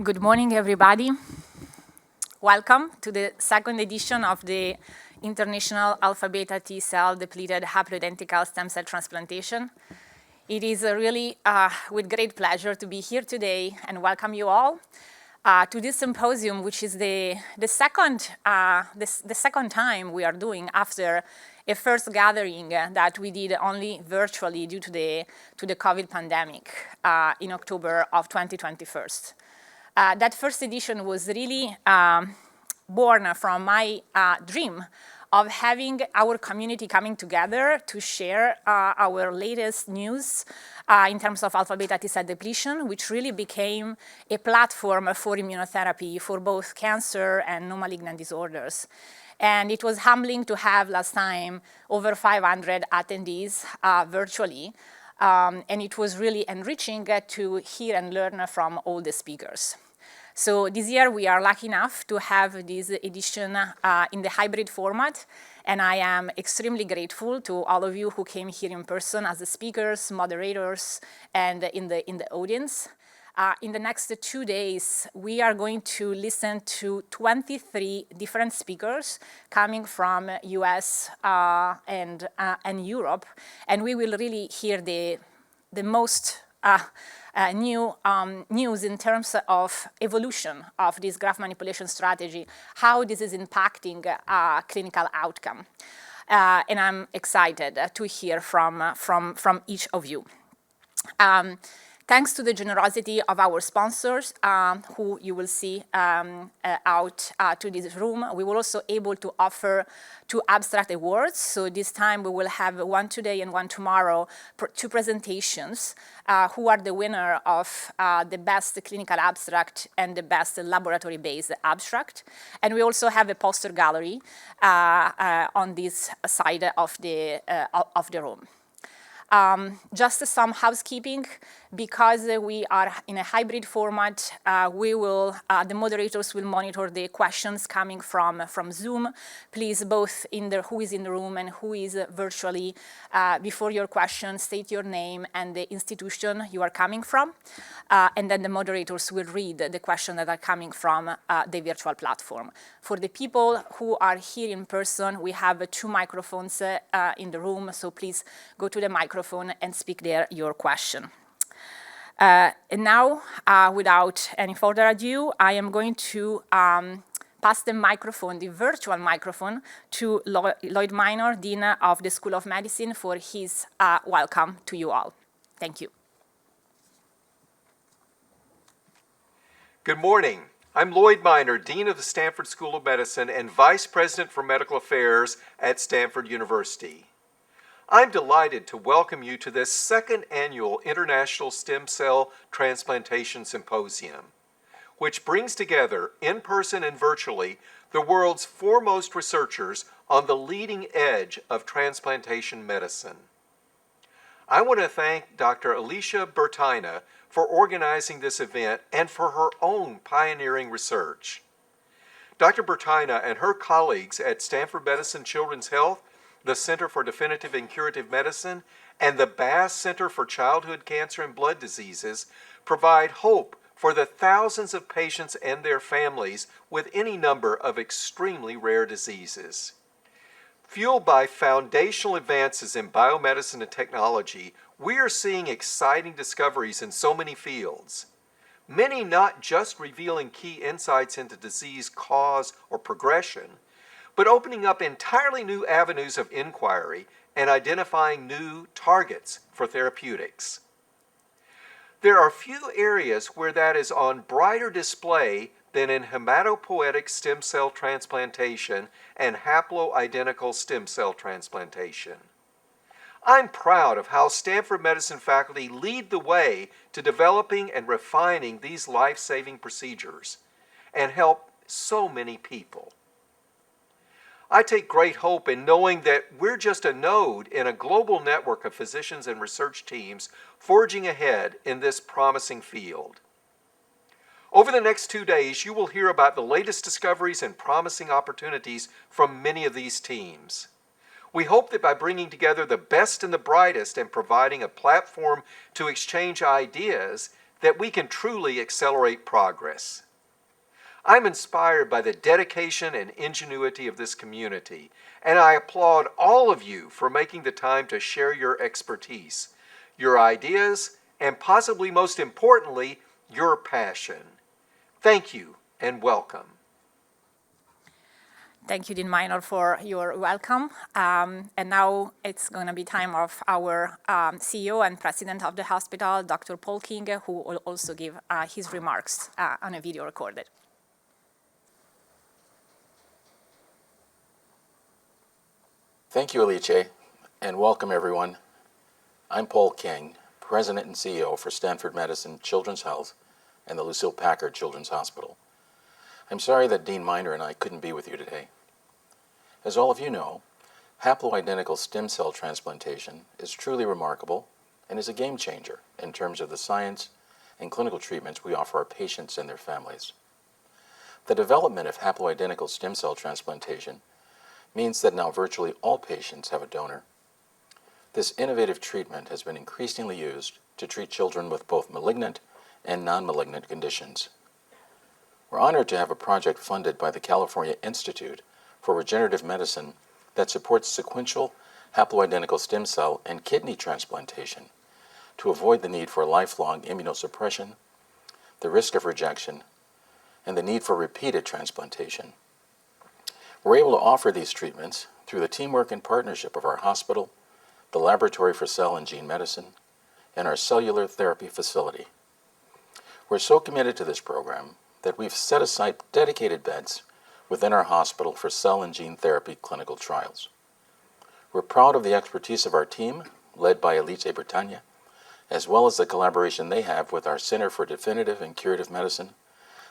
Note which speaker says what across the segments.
Speaker 1: Good morning, everybody. Welcome to the second edition of the International Alpha Beta T Cell Depleted Haploidentical Stem Cell Transplantation. It is really with great pleasure to be here today and welcome you all to this symposium, which is the second time we are doing after a first gathering that we did only virtually due to the COVID pandemic in October of 2021. That first edition was really born from my dream of having our community coming together to share our latest news in terms of alpha-beta T-cell depletion, which really became a platform for immunotherapy for both cancer and non-malignant disorders. And it was humbling to have last time over 500 attendees virtually. And it was really enriching to hear and learn from all the speakers. So this year we are lucky enough to have this edition in the hybrid format, and I am extremely grateful to all of you who came here in person as the speakers, moderators, and in the audience. In the next 2 days, we are going to listen to 23 different speakers coming from US and Europe, and we will really hear the most new news in terms of evolution of this graft manipulation strategy, how this is impacting clinical outcome. And I'm excited to hear from each of you. Thanks to the generosity of our sponsors, who you will see out to this room, we were also able to offer 2 abstract awards. So this time we will have one today and one tomorrow, 2 presentations, who are the winner of the best clinical abstract and the best laboratory-based abstract. And we also have a poster gallery on this side of the room. Just some housekeeping, because we are in a hybrid format, the moderators will monitor the questions coming from Zoom. Please, both who is in the room and who is virtually, before your question, state your name and the institution you are coming from. And then the moderators will read the questions that are coming from the virtual platform. For the people who are here in person, we have 2 microphones in the room, so please go to the microphone and speak there your question. And now, without any further ado, I am going to pass the microphone, the virtual microphone, to Lloyd Minor, Dean of the School of Medicine, for his welcome to you all. Thank you.
Speaker 2: Good morning. I'm Lloyd Minor, Dean of the Stanford School of Medicine and Vice President for Medical Affairs at Stanford University. I'm delighted to welcome you to this second annual International Stem Cell Transplantation Symposium, which brings together, in person and virtually, the world's foremost researchers on the leading edge of transplantation medicine. I want to thank Dr. Alicia Bertaina for organizing this event and for her own pioneering research. Dr. Bertaina and her colleagues at Stanford Medicine Children's Health, the Center for Definitive and Curative Medicine, and the Bass Center for Childhood Cancer and Blood Diseases provide hope for the thousands of patients and their families with any number of extremely rare diseases. Fueled by foundational advances in biomedicine and technology, we are seeing exciting discoveries in so many fields. Many not just revealing key insights into disease cause or progression, but opening up entirely new avenues of inquiry and identifying new targets for therapeutics. There are few areas where that is on brighter display than in hematopoietic stem cell transplantation and haploidentical stem cell transplantation. I'm proud of how Stanford Medicine faculty lead the way to developing and refining these life-saving procedures and help so many people. I take great hope in knowing that we're just a node in a global network of physicians and research teams forging ahead in this promising field. Over the next 2 days, you will hear about the latest discoveries and promising opportunities from many of these teams. We hope that by bringing together the best and the brightest and providing a platform to exchange ideas, that we can truly accelerate progress. I'm inspired by the dedication and ingenuity of this community, and I applaud all of you for making the time to share your expertise, your ideas, and possibly most importantly, your passion. Thank you and welcome.
Speaker 1: Thank you, Dean Minor, for your welcome. And now it's going to be time of our CEO and president of the hospital, Dr. Paul King, who will also give his remarks on a video recorded.
Speaker 3: Thank you, Alice, and welcome everyone. I'm Paul King, President and CEO for Stanford Medicine Children's Health and the Lucille Packard Children's Hospital. I'm sorry that Dean Minor and I couldn't be with you today. As all of you know, haploidentical stem cell transplantation is truly remarkable and is a game changer in terms of the science and clinical treatments we offer our patients and their families. The development of haploidentical stem cell transplantation means that now virtually all patients have a donor. This innovative treatment has been increasingly used to treat children with both malignant and non-malignant conditions. We're honored to have a project funded by the California Institute for Regenerative Medicine that supports sequential haploidentical stem cell and kidney transplantation to avoid the need for lifelong immunosuppression, the risk of rejection, and the need for repeated transplantation. We're able to offer these treatments through the teamwork and partnership of our hospital, the Laboratory for Cell and Gene Medicine, and our cellular therapy facility. We're so committed to this program that we've set aside dedicated beds within our hospital for cell and gene therapy clinical trials. We're proud of the expertise of our team, led by Elite Bertaina, as well as the collaboration they have with our Center for Definitive and Curative Medicine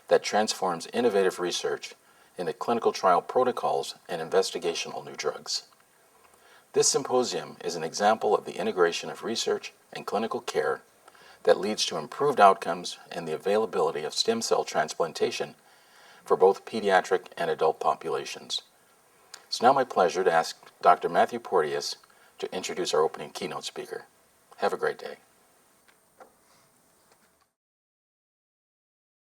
Speaker 3: that transforms innovative research into clinical trial protocols and investigational new drugs. This symposium is an example of the integration of research and clinical care that leads to improved outcomes and the availability of stem cell transplantation for both pediatric and adult populations. It's now my pleasure to ask Dr. Matthew Porteous to introduce our opening keynote speaker. Have a great day.